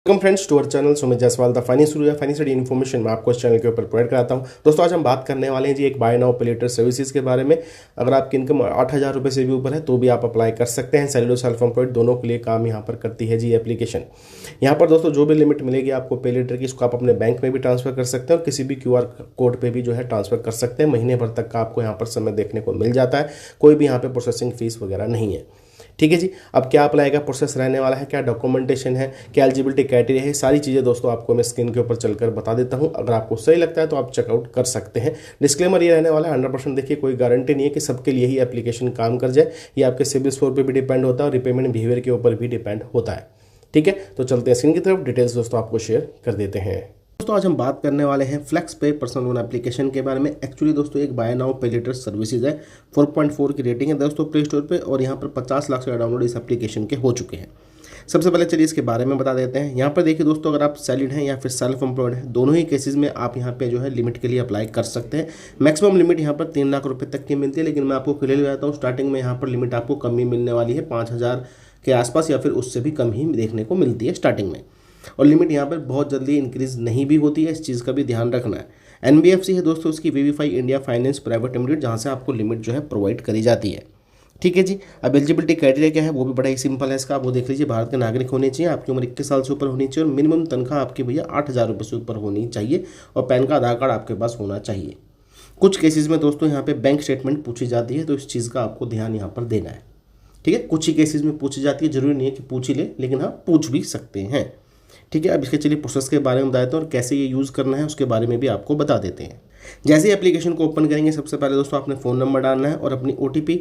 Welcome friends to our channel Sumit Jaiswal the financial information मैं आपको इस चैनल के ऊपर प्रोवाइड कराता हूं। दोस्तों आज हम बात करने वाले हैं जी एक बाय नाउ पे लेटर सर्विसेज के बारे में। अगर आपकी इनकम 8,000 रुपये से भी ऊपर है तो भी आप अप्लाई कर सकते हैं। सैलरी और सेल्फ एम्प्लॉयड दोनों के लिए काम यहाँ पर करती है जी एप्लीकेशन। यहाँ पर दोस्तों जो भी लिमिट मिलेगी आपको पे लेटर की, इसको आप अपने बैंक में भी ट्रांसफर कर सकते हैं और किसी भी QR कोड पर भी जो है ट्रांसफर कर सकते हैं। महीने भर तक का आपको यहाँ पर समय देखने को मिल जाता है। कोई भी यहाँ पर प्रोसेसिंग फीस वगैरह नहीं है। ठीक है जी। अब क्या अप्लाई का प्रोसेस रहने वाला है, क्या डॉक्यूमेंटेशन है, क्या एलिजिबिलिटी क्राइटेरिया है, सारी चीज़ें दोस्तों आपको मैं स्क्रीन के ऊपर चलकर बता देता हूं। अगर आपको सही लगता है तो आप चेकआउट कर सकते हैं। डिस्क्लेमर ये रहने वाला है 100%। देखिए कोई गारंटी नहीं है कि सबके लिए ही एप्लीकेशन काम कर जाए। ये आपके सिबिल स्कोर पर भी डिपेंड होता है और रिपेमेंट बिहेवियर के ऊपर भी डिपेंड होता है। ठीक है, तो चलते हैं स्क्रीन की तरफ। डिटेल्स दोस्तों आपको शेयर कर देते हैं। दोस्तों आज हम बात करने वाले हैं फ्लेक्स पे पर्सनल लोन एप्लीकेशन के बारे में। एक्चुअली दोस्तों एक बाय नाउ पे लेटर सर्विसेज है। 4.4 की रेटिंग है दोस्तों प्ले स्टोर पे और यहाँ पर 50 लाख से डाउनलोड इस एप्लीकेशन के हो चुके हैं। सबसे पहले चलिए इसके बारे में बता देते हैं। यहाँ पर देखिए दोस्तों, अगर आप सैलरीड हैं या फिर सेल्फ एम्प्लॉयड हैं, दोनों ही केसेस में आप यहाँ पे जो है लिमिट के लिए अप्लाई कर सकते हैं। मैक्सिमम लिमिट यहाँ पर 3 लाख रुपये तक की मिलती है, लेकिन मैं आपको क्लियर बताता हूँ स्टार्टिंग में यहाँ पर लिमिट आपको कम ही मिलने वाली है। 5,000 के आसपास या फिर उससे भी कम ही देखने को मिलती है स्टार्टिंग में। और लिमिट यहाँ पर बहुत जल्दी इंक्रीज नहीं भी होती है, इस चीज़ का भी ध्यान रखना है। NBFC है दोस्तों उसकी VVFI India finance private limited, जहाँ से आपको लिमिट जो है प्रोवाइड करी जाती है। ठीक है जी। अब एलिजिबिलिटी क्राइटेरिया क्या है वो भी बड़ा ही सिंपल है इसका, वो देख लीजिए। भारत के नागरिक होने चाहिए, आपकी उम्र 21 साल से ऊपर होनी चाहिए और मिनिमम तनख्वाह आपकी भैया 8,000 रुपये से ऊपर होनी चाहिए और पैन का आधार कार्ड आपके पास होना चाहिए। कुछ केसेज में दोस्तों यहाँ पे बैंक स्टेटमेंट पूछी जाती है, तो इस चीज़ का आपको ध्यान यहाँ पर देना है। ठीक है, कुछ ही केसेज में पूछी जाती है, जरूरी नहीं है कि पूछ ही ले, लेकिन हाँ पूछ भी सकते हैं। ठीक है, अब इसके चलिए प्रोसेस के बारे में बता देते हैं और कैसे ये यूज़ करना है उसके बारे में भी आपको बता देते हैं। जैसे ही एप्लीकेशन को ओपन करेंगे सबसे पहले दोस्तों आपने फ़ोन नंबर डालना है और अपनी OTP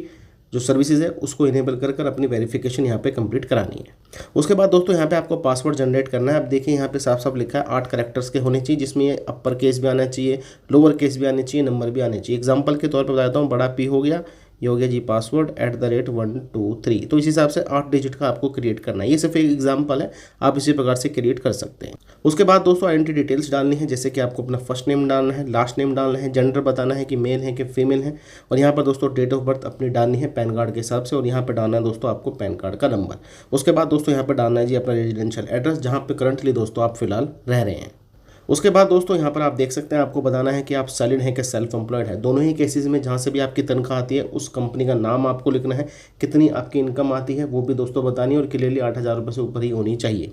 जो सर्विसेज है उसको इनेबल कर अपनी वेरिफिकेशन यहाँ पे कंप्लीट करानी है। उसके बाद दोस्तों यहाँ पे आपको पासवर्ड जनरेट करना है। अब देखिए यहाँ पे साफ साफ लिखा है 8 कैरेक्टर्स के होने चाहिए, जिसमें अपर केस भी आना चाहिए, लोअर केस भी आने चाहिए, नंबर भी आने चाहिए। एग्जाम्पल के तौर पर बताता हूँ, बड़ा P हो गया, ये हो गया जी पासवर्ड @123। तो इस हिसाब से 8 डिजिट का आपको क्रिएट करना है। ये सिर्फ एक एग्जांपल है, आप इसी प्रकार से क्रिएट कर सकते हैं। उसके बाद दोस्तों आइडेंटिटी डिटेल्स डालनी है, जैसे कि आपको अपना फर्स्ट नेम डालना है, लास्ट नेम डालना है, जेंडर बताना है कि मेल है कि फीमेल है, और यहाँ पर दोस्तों डेट ऑफ बर्थ अपनी डालनी है पैन कार्ड के हिसाब से, और यहाँ पर डालना है दोस्तों आपको पैन कार्ड का नंबर। उसके बाद दोस्तों यहाँ पर डालना है जी अपना रेजिडेंशियल एड्रेस, जहाँ पर करंटली दोस्तों आप फिलहाल रह रहे हैं। उसके बाद दोस्तों यहाँ पर आप देख सकते हैं, आपको बताना है कि आप सैलरीड हैं कि सेल्फ एम्प्लॉयड है। दोनों ही केसेस में जहाँ से भी आपकी तनख्वाह आती है उस कंपनी का नाम आपको लिखना है, कितनी आपकी इनकम आती है वो भी दोस्तों बतानी है और क्लियरली 8,000 रुपये से ऊपर ही होनी चाहिए।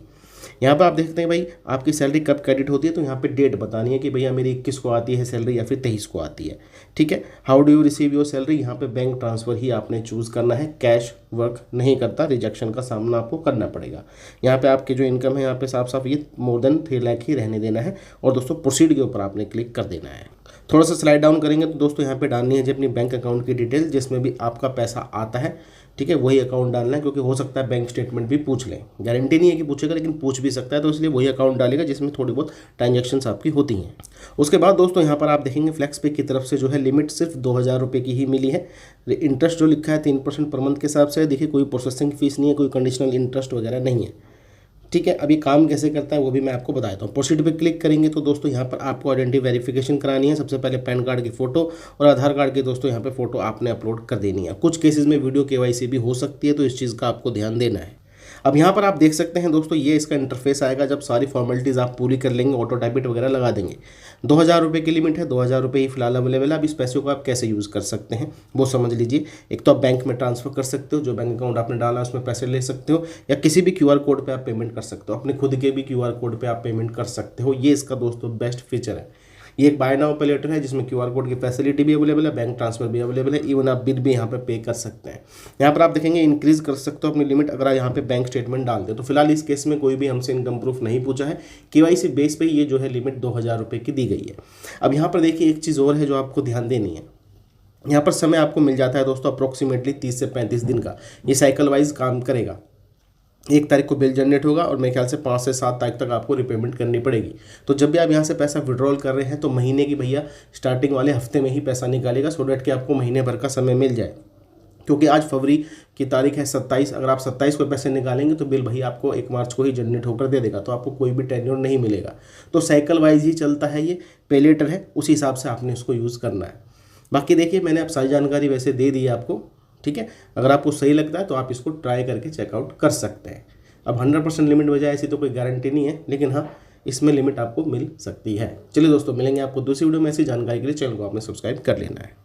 यहाँ पर आप देखते हैं भाई आपकी सैलरी कब क्रेडिट होती है, तो यहाँ पे डेट बतानी है कि भैया मेरी 21 को आती है सैलरी या फिर 23 को आती है। ठीक है, how do you receive your salary, यहाँ पे बैंक ट्रांसफ़र ही आपने चूज़ करना है। कैश वर्क नहीं करता, रिजेक्शन का सामना आपको करना पड़ेगा। यहाँ पे आपकी जो इनकम है यहाँ पे साफ साफ ये मोर देन 3 लाख ही रहने देना है और दोस्तों प्रोसीड के ऊपर आपने क्लिक कर देना है। थोड़ा सा स्लाइड डाउन करेंगे तो दोस्तों यहाँ पे डालनी है जी अपनी बैंक अकाउंट की डिटेल, जिसमें भी आपका पैसा आता है। ठीक है, वही अकाउंट डालना है, क्योंकि हो सकता है बैंक स्टेटमेंट भी पूछ लें, गारंटी नहीं है कि पूछेगा लेकिन पूछ भी सकता है, तो इसलिए वही अकाउंट डालेगा जिसमें थोड़ी बहुत ट्रांजैक्शंस आपकी होती हैं। उसके बाद दोस्तों यहाँ पर आप देखेंगे फ्लेक्स पे की तरफ से जो है लिमिट सिर्फ 2,000 रुपये की ही मिली है। इंटरेस्ट जो लिखा है 3% पर मंथ के हिसाब से, देखिए कोई प्रोसेसिंग फीस नहीं है, कोई कंडीशनल इंटरेस्ट वगैरह नहीं है। ठीक है, अभी काम कैसे करता है वो भी मैं आपको बताता हूँ। प्रोसीड पे क्लिक करेंगे तो दोस्तों यहाँ पर आपको आइडेंटिटी वेरिफिकेशन करानी है। सबसे पहले पैन कार्ड की फ़ोटो और आधार कार्ड की दोस्तों यहाँ पे फ़ोटो आपने अपलोड कर देनी है। कुछ केसेस में वीडियो KYC भी हो सकती है, तो इस चीज़ का आपको ध्यान देना है। अब यहाँ पर आप देख सकते हैं दोस्तों, ये इसका इंटरफेस आएगा जब सारी फॉर्मेलिटीज़ आप पूरी कर लेंगे, ऑटो डेबिट वगैरह लगा देंगे। 2,000 रुपये की लिमिट है, 2,000 रुपये ही फिलहाल अवेलेबल है। अब इस पैसे को आप कैसे यूज़ कर सकते हैं वो समझ लीजिए। एक तो आप बैंक में ट्रांसफ़र कर सकते हो, जो बैंक अकाउंट आपने डाला उसमें पैसे ले सकते हो, या किसी भी QR कोड पर आप पेमेंट कर सकते हो, अपने खुद के भी QR कोड पर आप पेमेंट कर सकते हो। ये इसका दोस्तों बेस्ट फीचर है। ये एक बाय नाउ पे लेटर है जिसमें QR कोड की फैसिलिटी भी अवेलेबल है, बैंक ट्रांसफर भी अवेलेबल है, इवन आप बिल भी यहाँ पे पे कर सकते हैं। यहाँ पर आप देखेंगे इंक्रीज कर सकते हो अपनी लिमिट अगर आप यहाँ पे बैंक स्टेटमेंट डाल दे। तो फिलहाल इस केस में कोई भी हमसे इनकम प्रूफ नहीं पूछा है, KYC बेस पे ये जो है लिमिट 2,000 रुपये की दी गई है। अब यहाँ पर देखिए एक चीज़ और है जो आपको ध्यान देनी है। यहाँ पर समय आपको मिल जाता है दोस्तों अप्रोक्सीमेटली 30 से 35 दिन का, ये साइकिल वाइज काम करेगा। 1 तारीख को बिल जनरेट होगा और मेरे ख्याल से 5 से 7 तारीख तक आपको रिपेमेंट करनी पड़ेगी। तो जब भी आप यहाँ से पैसा विड्रॉल कर रहे हैं तो महीने की भैया स्टार्टिंग वाले हफ्ते में ही पैसा निकालेगा, सो डैट कि आपको महीने भर का समय मिल जाए। क्योंकि आज फरवरी की तारीख है 27, अगर आप 27 को पैसे निकालेंगे तो बिल भैया आपको 1 मार्च को ही जनरेट होकर दे देगा, तो आपको कोई भी टेन्योर नहीं मिलेगा। तो साइकिल वाइज ही चलता है, ये पे लेटर है, उसी हिसाब से आपने इसको यूज़ करना है। बाकी देखिए मैंने अब सारी जानकारी वैसे दे दी है आपको। ठीक है, अगर आपको सही लगता है तो आप इसको ट्राई करके चेकआउट कर सकते हैं। अब 100% लिमिट बजाय ऐसी तो कोई गारंटी नहीं है, लेकिन हाँ इसमें लिमिट आपको मिल सकती है। चलिए दोस्तों, मिलेंगे आपको दूसरी वीडियो में। ऐसी जानकारी के लिए चैनल को आपने सब्सक्राइब कर लेना है।